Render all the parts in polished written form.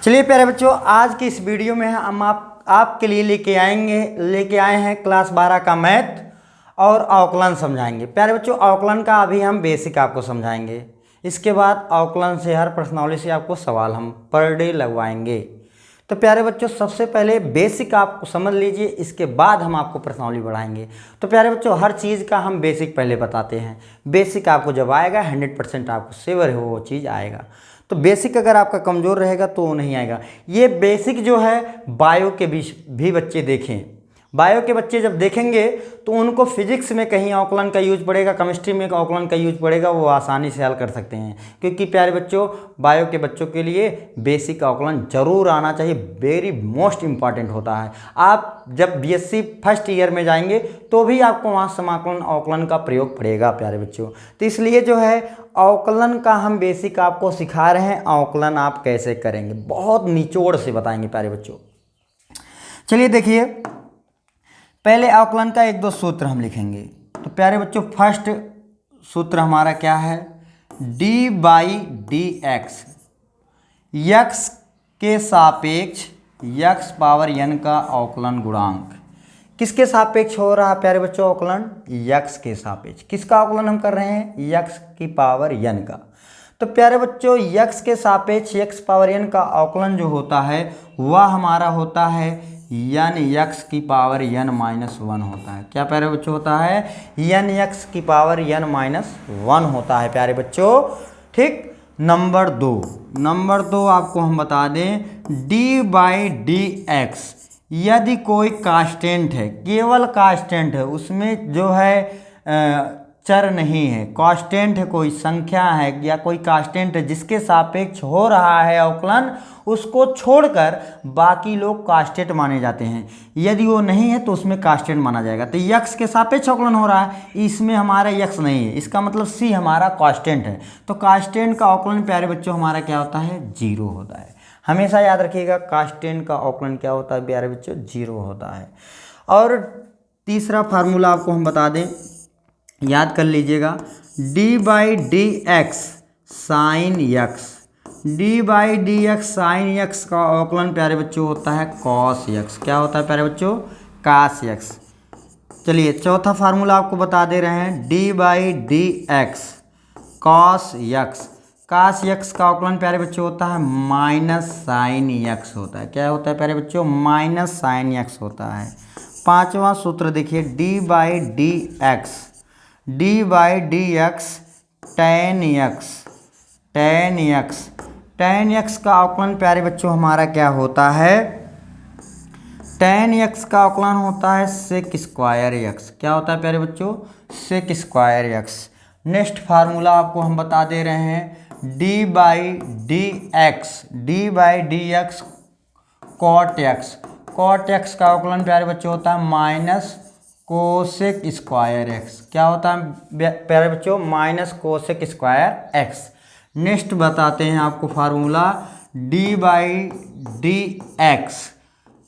चलिए प्यारे बच्चों, आज की इस वीडियो में हम आपके लिए लेके आए हैं क्लास 12 का मैथ और अवकलन समझाएंगे। प्यारे बच्चों, अवकलन का अभी हम बेसिक आपको समझाएंगे। इसके बाद अवकलन से हर प्रश्नावली से आपको सवाल हम पर डे लगवाएंगे। तो प्यारे बच्चों, सबसे पहले बेसिक आपको समझ लीजिए, इसके बाद हम आपको प्रश्नावली बढ़ाएंगे। तो प्यारे बच्चों, हर चीज़ का हम बेसिक पहले बताते हैं। बेसिक आपको जब आएगा 100% आपको सेवर है वो चीज़ आएगा। तो बेसिक अगर आपका कमज़ोर रहेगा तो वो नहीं आएगा। ये बेसिक जो है बायो के भी बच्चे देखें। बायो के बच्चे जब देखेंगे तो उनको फिजिक्स में कहीं अवकलन का यूज पड़ेगा, केमिस्ट्री में अवकलन का यूज पड़ेगा, वो आसानी से हल कर सकते हैं। क्योंकि प्यारे बच्चों, बायो के बच्चों के लिए बेसिक अवकलन जरूर आना चाहिए, वेरी मोस्ट इम्पॉर्टेंट होता है। आप जब बीएससी फर्स्ट ईयर में जाएंगे तो भी आपको वहाँ समाकलन अवकलन का प्रयोग पड़ेगा प्यारे बच्चों। तो इसलिए जो है अवकलन का हम बेसिक आपको सिखा रहे हैं। अवकलन आप कैसे करेंगे बहुत निचोड़ से बताएंगे प्यारे बच्चों। चलिए देखिए, पहले अवकलन का एक दो सूत्र हम लिखेंगे। तो प्यारे बच्चों, फर्स्ट सूत्र हमारा क्या है? D by D x, x के सापेक्ष यक्स पावर एन का अवकलन गुणांक। किसके सापेक्ष हो रहा है प्यारे बच्चों अवकलन? यक्स के सापेक्ष। किसका अवकलन हम कर रहे हैं? यक्स की पावर एन का। तो प्यारे बच्चों, यक्स के सापेक्ष यक्स पावर एन का अवकलन जो होता है वह हमारा होता है यन यक्स की पावर एन माइनस वन होता है। क्या प्यारे बच्चों होता है? यन यक्स की पावर एन माइनस वन होता है प्यारे बच्चों। ठीक। नंबर दो आपको हम बता दें, डी बाई डी एक्स, यदि कोई कांस्टेंट है, केवल कांस्टेंट है, उसमें जो है चर नहीं है, कांस्टेंट है, कोई संख्या है या कोई कांस्टेंट है जिसके सापेक्ष हो रहा है अवकलन, उसको छोड़कर बाकी लोग कांस्टेंट माने जाते हैं। यदि वो नहीं है तो उसमें कांस्टेंट माना जाएगा। तो यक्स के सापेक्ष अवकलन हो रहा है, इसमें हमारा यक्स नहीं है, इसका मतलब सी हमारा कांस्टेंट है। तो कांस्टेंट का अवकलन प्यारे बच्चों हमारा क्या होता है? जीरो होता है। हमेशा याद रखिएगा, कांस्टेंट का अवकलन क्या होता है प्यारे बच्चों? जीरो होता है। और तीसरा फार्मूला आपको हम बता दें, याद कर लीजिएगा, D by D x sign x, D by D x sign x का अवकलन प्यारे बच्चों होता है कॉस यक्स। क्या होता है प्यारे बच्चों? Cos x. चलिए चौथा फार्मूला आपको बता दे रहे हैं, d by D x cos x, cos x का अवकलन प्यारे बच्चों होता है माइनस साइन यक्स होता है। क्या होता है प्यारे बच्चों? माइनस साइन यक्स होता है। पांचवा सूत्र देखिए, D by D x, d by D x ten x, ten x, ten x का अवकलन प्यारे बच्चों हमारा क्या होता है? टेन यक्स का अवकलन होता है सेक स्क्वायर यक्स। क्या होता है प्यारे बच्चों? Sec square x. Next formula आपको हम बता दे रहे हैं, d by D x, d by D x cot x, cot x का अवकलन प्यारे बच्चों होता है माइनस कोसेक स्क्वायर एक्स। क्या होता है प्यारे बच्चों? Minus cosec square x. Next बताते हैं आपको formula, d by D x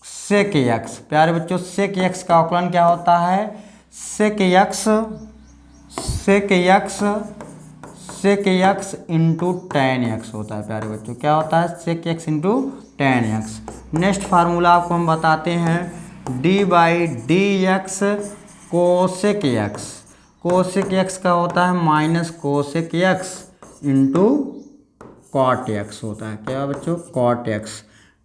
sec x. प्यारे बच्चों, सेक एक्स का अवकलन क्या होता है? Sec x, sec x, sec x into tan x होता है प्यारे बच्चों। क्या होता है? Sec x into tan x. Next formula आपको हम बताते हैं, d by D x cosec x, cosec x का होता है minus cosec x into cot x होता है। क्या बच्चों? Cot x.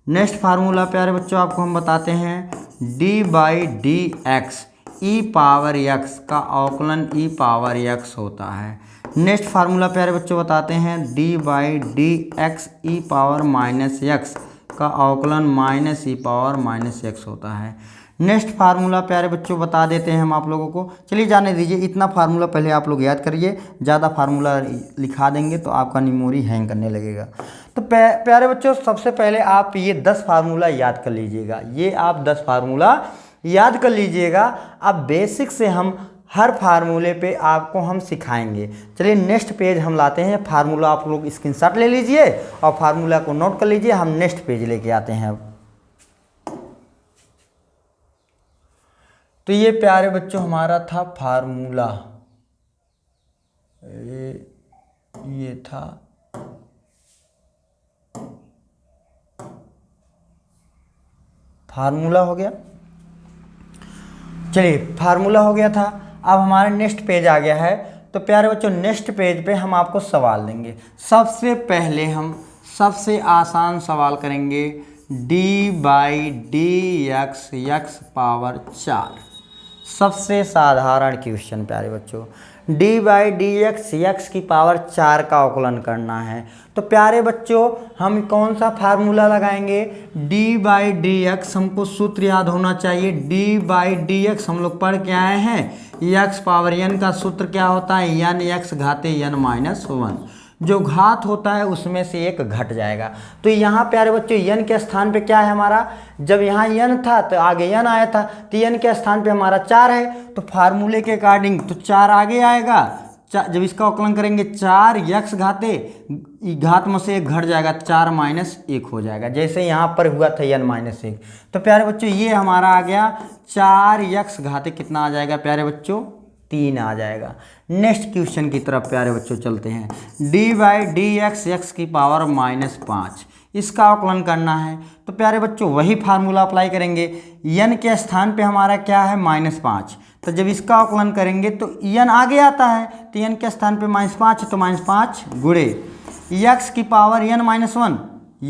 नेक्स्ट फार्मूला प्यारे बच्चों आपको हम बताते हैं, d by D x E power x का अवकलन ई पावर एक्स होता है। नेक्स्ट फार्मूला प्यारे बच्चों बताते हैं, d by D x E power minus x का अवकलन माइनस ई पावर माइनस एक्स होता है। नेक्स्ट फार्मूला प्यारे बच्चों बता देते हैं हम आप लोगों को। चलिए जाने दीजिए, इतना फार्मूला पहले आप लोग याद करिए, ज़्यादा फार्मूला लिखा देंगे तो आपका मेमोरी हैंग करने लगेगा। तो प्यारे बच्चों, सबसे पहले आप ये 10 फार्मूला याद कर लीजिएगा। ये आप 10 फार्मूला याद कर लीजिएगा। अब बेसिक से हम हर फार्मूले पे आपको हम सिखाएंगे। चलिए नेक्स्ट पेज हम लाते हैं। फार्मूला आप लोग स्क्रीनशॉट ले लीजिए और फार्मूला को नोट कर लीजिए। हम नेक्स्ट पेज लेके आते हैं अब। तो ये प्यारे बच्चों हमारा था फार्मूला, ये था फार्मूला हो गया। चलिए फार्मूला हो गया था। अब हमारा नेक्स्ट पेज आ गया है। तो प्यारे बच्चों नेक्स्ट पेज पे हम आपको सवाल देंगे। सबसे पहले हम सबसे आसान सवाल करेंगे, d/dx x पावर 4। सबसे साधारण क्वेश्चन प्यारे बच्चों, d/dx x की पावर 4 का अवकलन करना है। तो प्यारे बच्चों हम कौन सा फार्मूला लगाएंगे, d/dx हमको सूत्र याद होना चाहिए। d/dx हम लोग पढ़ के आए हैं, x पावर n का सूत्र क्या होता है, n x घाते n माइनस 1। जो घात होता है उसमें से एक घट जाएगा। तो यहाँ प्यारे बच्चों n के स्थान पे क्या है हमारा, जब यहाँ n था तो आगे n आया था, तो n के स्थान पे हमारा 4 है। तो फार्मूले के अकॉर्डिंग तो 4 आगे आएगा। जब इसका अवकलन करेंगे 4 x घाते घात में से एक घट जाएगा, 4 माइनस 1 हो जाएगा, जैसे यहाँ पर हुआ था n माइनस 1। तो प्यारे बच्चों ये हमारा आ गया 4x घाते कितना आ जाएगा प्यारे बच्चों, 3 आ जाएगा। नेक्स्ट क्वेश्चन की तरफ प्यारे बच्चों चलते हैं। d/dx x की पावर -5 इसका अवकलन करना है। तो प्यारे बच्चों वही फार्मूला अप्लाई करेंगे। n के स्थान पे हमारा क्या है, -5। तो जब इसका अवकलन करेंगे तो n आगे आता है, तो n के स्थान पे -5 है, तो -5 गुणे x की पावर n-1,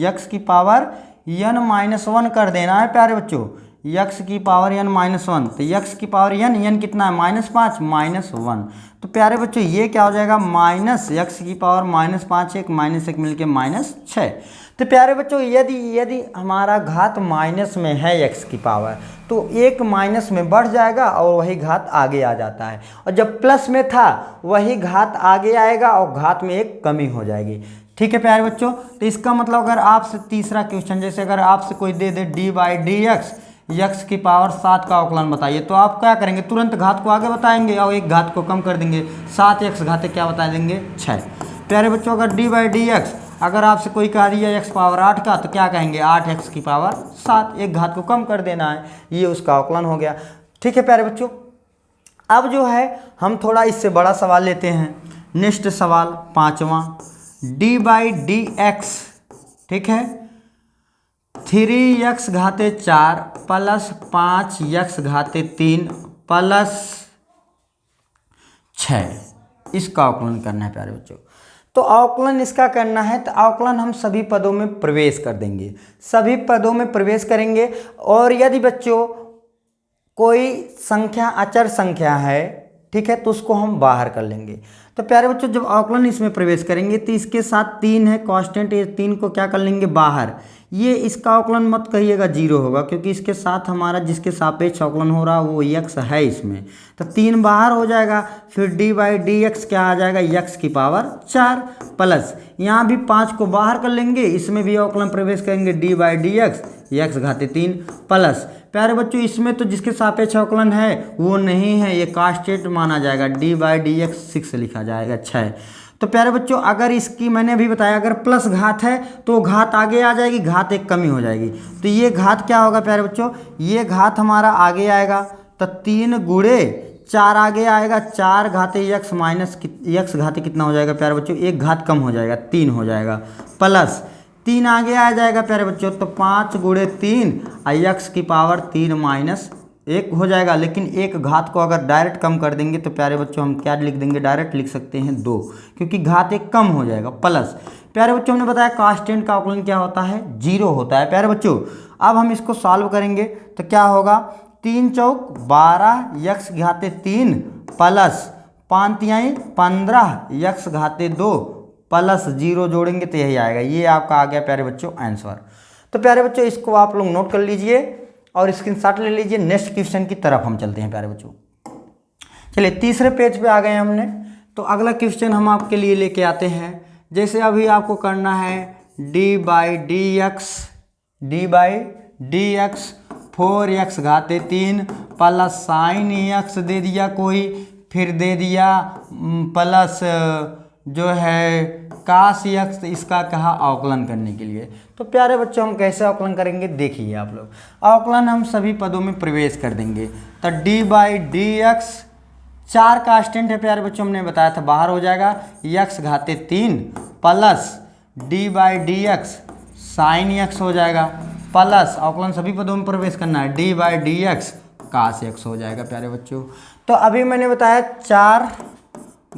x की पावर n-1 कर देना है प्यारे बच्चों, x की पावर n-1। तो x की पावर n कितना है, -5 -1। तो प्यारे बच्चों ये क्या हो जाएगा, माइनस x की पावर -5 1 -1 मिलके -6। तो प्यारे बच्चों यदि हमारा घात माइनस में है x की पावर, तो एक माइनस में बढ़ जाएगा और वही घात आगे आ जाता है, और जब प्लस में था वही घात आगे आएगा और घात में एक कमी हो जाएगी। ठीक है प्यारे बच्चों। तो इसका मतलब अगर आपसे तीसरा क्वेश्चन, जैसे अगर आपसे कोई दे दे d/dx x की पावर 7 का अवकलन बताइए, तो आप क्या करेंगे, तुरंत घात को आगे बताएंगे और एक घात को कम कर देंगे। 7x घाते क्या बता देंगे, 6। प्यारे बच्चों अगर d/dx अगर आपसे कोई कह दिया x पावर 8 का, तो क्या कहेंगे, 8x की पावर 7, एक घात को कम कर देना है, ये उसका अवकलन हो गया। ठीक है प्यारे बच्चों। अब जो है हम थोड़ा इससे बड़ा सवाल लेते हैं। नेक्स्ट सवाल 5वां, d/dx ठीक है 3x घाते 4 प्लस 5x घाते 3 प्लस 6 इसका अवकलन करना है प्यारे बच्चों। तो अवकलन इसका करना है, तो अवकलन हम सभी पदों में प्रवेश कर देंगे, सभी पदों में प्रवेश करेंगे। और यदि बच्चों कोई संख्या अचर संख्या है, ठीक है, तो उसको हम बाहर कर लेंगे। तो प्यारे बच्चों जब अवकलन इसमें प्रवेश करेंगे तो इसके साथ 3 है कांस्टेंट, ये 3 को क्या कर लेंगे बाहर। ये इसका अवकलन मत कहिएगा 0 होगा, क्योंकि इसके साथ हमारा जिसके सापेक्ष अवकलन हो रहा है वो x है इसमें, तो 3 बाहर हो जाएगा। फिर d/dx क्या आ जाएगा, x की पावर 4 प्लस यहाँ भी 5 को बाहर कर लेंगे, इसमें भी अवकलन प्रवेश करेंगे d/dx x घाते 3 प्लस। प्यारे बच्चों इसमें तो जिसके सापेक्ष अवकलन है वो नहीं है, ये कांस्टेंट माना जाएगा, d/dx 6 लिखा जाएगा 6। तो प्यारे बच्चों अगर इसकी मैंने अभी बताया अगर प्लस घात है तो घात आगे आ जाएगी, घात एक कमी हो जाएगी। तो ये घात क्या होगा प्यारे बच्चों, ये घात हमारा आगे आएगा, तो 3 गुणे 4 आगे आएगा, 4 घाते x माइनस x घाते कितना हो जाएगा प्यारे बच्चों, एक घात कम हो जाएगा 3 हो जाएगा, प्लस 3 आगे आ जाएगा प्यारे बच्चों, तो 5 गुणे 3 x की पावर 3 माइनस 1 हो जाएगा। लेकिन एक घात को अगर डायरेक्ट कम कर देंगे तो प्यारे बच्चों हम क्या लिख देंगे, डायरेक्ट लिख सकते हैं 2, क्योंकि घात एक कम हो जाएगा, प्लस प्यारे बच्चों हमने बताया कांस्टेंट का अवकलन क्या होता है, 0 होता है प्यारे बच्चों। अब हम इसको सॉल्व करेंगे तो क्या होगा, 3 चौक 12 x घाते 3 प्लस 5 तिहाई 15 x घाते 2 प्लस 0 जोड़ेंगे तो यही आएगा। ये आपका आ गया प्यारे बच्चों आंसर। तो प्यारे बच्चों इसको आप लोग नोट कर लीजिए और स्क्रीनशॉट ले लीजिए। नेक्स्ट क्वेश्चन की तरफ हम चलते हैं प्यारे बच्चों। चलिए तीसरे पेज पे आ गए हमने। तो अगला क्वेश्चन हम आपके लिए लेके आते हैं। जैसे अभी आपको करना है d/dx 4x घाते 3 plus sign x दे दिया कोई, फिर दे दिया प्लस जो है काश x, इसका कहा अवकलन करने के लिए। तो प्यारे बच्चों हम कैसे अवकलन करेंगे देखिए आप लोग। अवकलन हम सभी पदों में प्रवेश कर देंगे। तो d/dx 4 कांस्टेंट है प्यारे बच्चों, हमने बताया था बाहर हो जाएगा, x घाते 3 प्लस d/dx साइन x हो जाएगा, प्लस अवकलन सभी पदों में प्रवेश करना है, डी बाई डी एक्स काश एक्स हो जाएगा प्यारे बच्चों। तो अभी मैंने बताया 4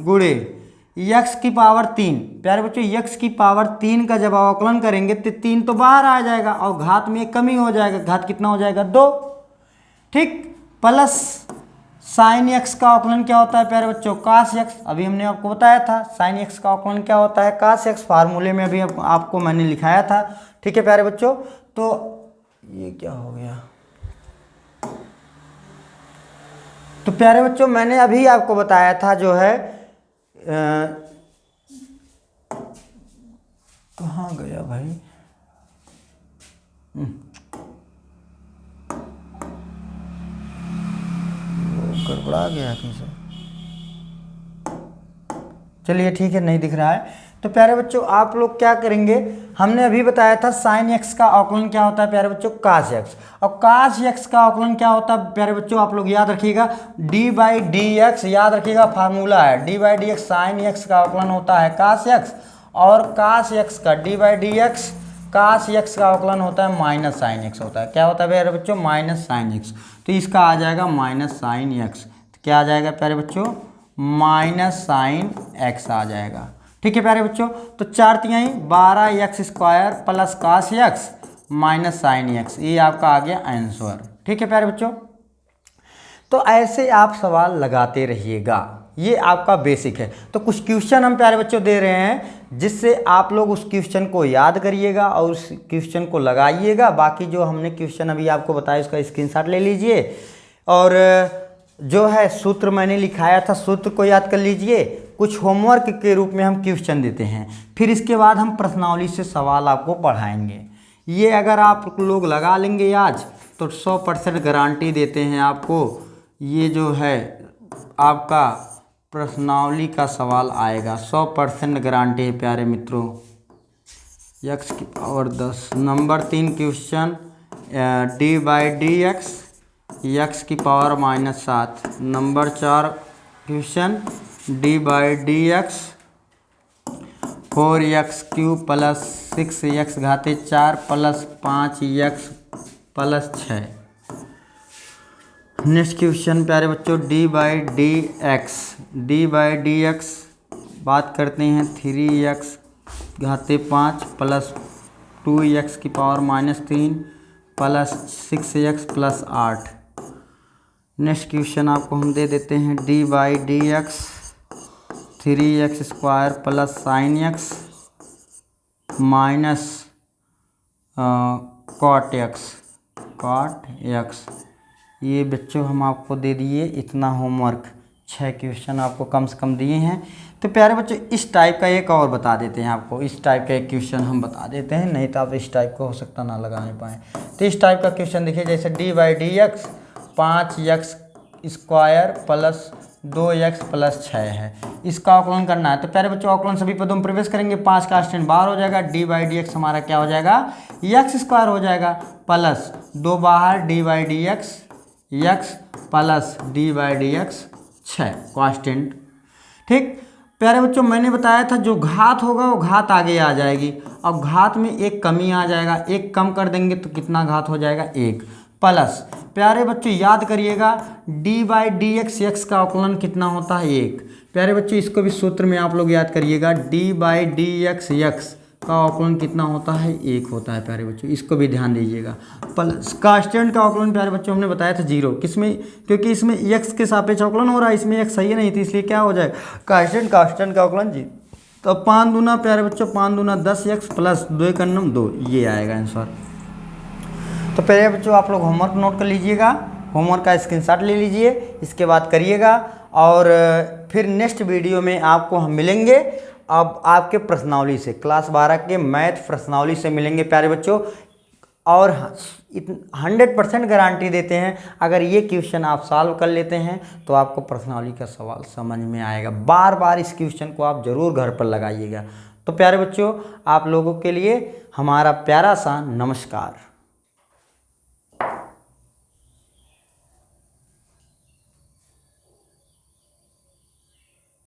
गुणे यक्स की पावर 3, प्यारे बच्चों यक्स की पावर 3 का जब अवकलन करेंगे तो 3 तो बाहर आ जाएगा और घात में कमी हो जाएगा, घात कितना हो जाएगा 2, ठीक। प्लस साइन एक्स का अवकलन क्या होता है प्यारे बच्चों, काश एक्स, अभी हमने आपको बताया था साइन एक्स का अवकलन क्या होता है, काश एक्स, फार्मूले में अभी आपको मैंने लिखाया था, ठीक है प्यारे बच्चों। तो ये क्या हो गया, तो प्यारे बच्चों मैंने अभी आपको बताया था जो है कहाँ गया भाई, गड़बड़ा गया कैसे, चलिए ठीक है, नहीं दिख रहा है। तो प्यारे बच्चों आप लोग क्या करेंगे, हमने अभी बताया था साइन एक्स का अवकलन क्या होता है प्यारे बच्चों, काश एक्स, और काश एक्स का अवकलन क्या होता है प्यारे बच्चों, आप लोग याद रखिएगा डी बाई डी एक्स, याद रखिएगा फार्मूला है D by D x, sine x का अवकलन होता है काश एक्स, और काश एक्स का डी बाई डी एक्स, काश एक्स का अवकलन होता है माइनस साइन एक्स होता है, क्या होता है प्यारे बच्चों, माइनस साइन एक्स, तो इसका आ जाएगा माइनस साइन एक्स, तो क्या आ जाएगा प्यारे बच्चों, माइनस साइन एक्स आ जाएगा, ठीक है प्यारे बच्चों। तो 4 तिहाई 12 एक्स स्क्वायर प्लस काश एक्स माइनस साइन एक्स, ये आपका आ गया आंसर, ठीक है प्यारे बच्चों। तो ऐसे आप सवाल लगाते रहिएगा, ये आपका बेसिक है। तो कुछ क्वेश्चन हम प्यारे बच्चों दे रहे हैं जिससे आप लोग उस क्वेश्चन को याद करिएगा और उस क्वेश्चन को लगाइएगा। बाकी जो हमने क्वेश्चन अभी आपको बताया उसका स्क्रीनशॉट ले लीजिए, और जो है सूत्र मैंने लिखाया था सूत्र को याद कर लीजिए। कुछ होमवर्क के रूप में हम क्वेश्चन देते हैं, फिर इसके बाद हम प्रश्नावली से सवाल आपको पढ़ाएंगे। ये अगर आप लोग लगा लेंगे आज तो 100% गारंटी देते हैं आपको, ये जो है आपका प्रश्नावली का सवाल आएगा, 100% गारंटी है प्यारे मित्रों। एक्स की power 10, number 3 question D by D X, X की power -7, number 4 question D by D X 4x³ plus 6x घाते 4 plus 5x plus 6। Next question प्यारे बच्चों डी बाई डी एक्स बात करते हैं 3x घाते 5 प्लस 2x की power -3 plus 6x plus 8। Next question आपको हम दे देते हैं d by D x 3x² plus sine x minus cot x. ये बच्चों हम आपको दे दिए इतना होमवर्क, 6 क्वेश्चन आपको कम से कम दिए हैं। तो प्यारे बच्चों इस टाइप का एक और बता देते हैं आपको, इस टाइप का एक क्वेश्चन हम बता देते हैं, नहीं तो आप इस टाइप को हो सकता ना लगा नहीं पाएँ। तो इस टाइप का क्वेश्चन देखिए, जैसे D by D x 5x² plus 2x plus 6 है, इसका अवकलन करना है। तो प्यारे बच्चों अवकलन सभी पदों में प्रवेश करेंगे, 5 का स्टैंड बाहर हो जाएगा, डी बाई डी एक्स हमारा क्या हो जाएगा, x² हो जाएगा, प्लस 2 बाहर D by D x x plus D by D x 6 constant. ठीक प्यारे बच्चों मैंने बताया था जो घात होगा वो घात आगे आ जाएगी, और घात में एक कमी आ जाएगा, एक कम कर देंगे तो कितना घात हो जाएगा 1 प्लस। प्यारे बच्चों याद करिएगा D by D X x का अवकलन कितना होता है 1। प्यारे बच्चों इसको भी सूत्र में आप लोग याद करिएगा, D by D X x का अवकलन कितना होता है 1 होता है प्यारे बच्चों, इसको भी ध्यान दीजिएगा। प्लस कांस्टेंट का अवकलन प्यारे बच्चों हमने बताया था 0, किसमें, क्योंकि इसमें x के सापेक्ष अवकलन हो रहा है, इसमें x सही नहीं थी इसलिए क्या हो जाएगा कांस्टेंट का अवकलन 0। तो 5 दूना प्यारे बच्चों 5 दूना 10x प्लस 2 का 2, ये आएगा आंसर। तो प्यारे बच्चों आप लोग होमवर्क नोट कर लीजिएगा, होमवर्क का स्क्रीनशॉट ले लीजिए, इसके बाद करिएगा, और फिर नेक्स्ट वीडियो में आपको हम मिलेंगे अब आपके प्रश्नावली से, क्लास 12 के मैथ प्रश्नावली से मिलेंगे प्यारे बच्चों। और 100% गारंटी देते हैं अगर ये क्वेश्चन आप सॉल्व कर लेते हैं तो आपको प्रश्नावली का सवाल समझ में आएगा। बार बार इस क्वेश्चन को आप ज़रूर घर पर लगाइएगा। तो प्यारे बच्चों आप लोगों के लिए हमारा प्यारा सा नमस्कार।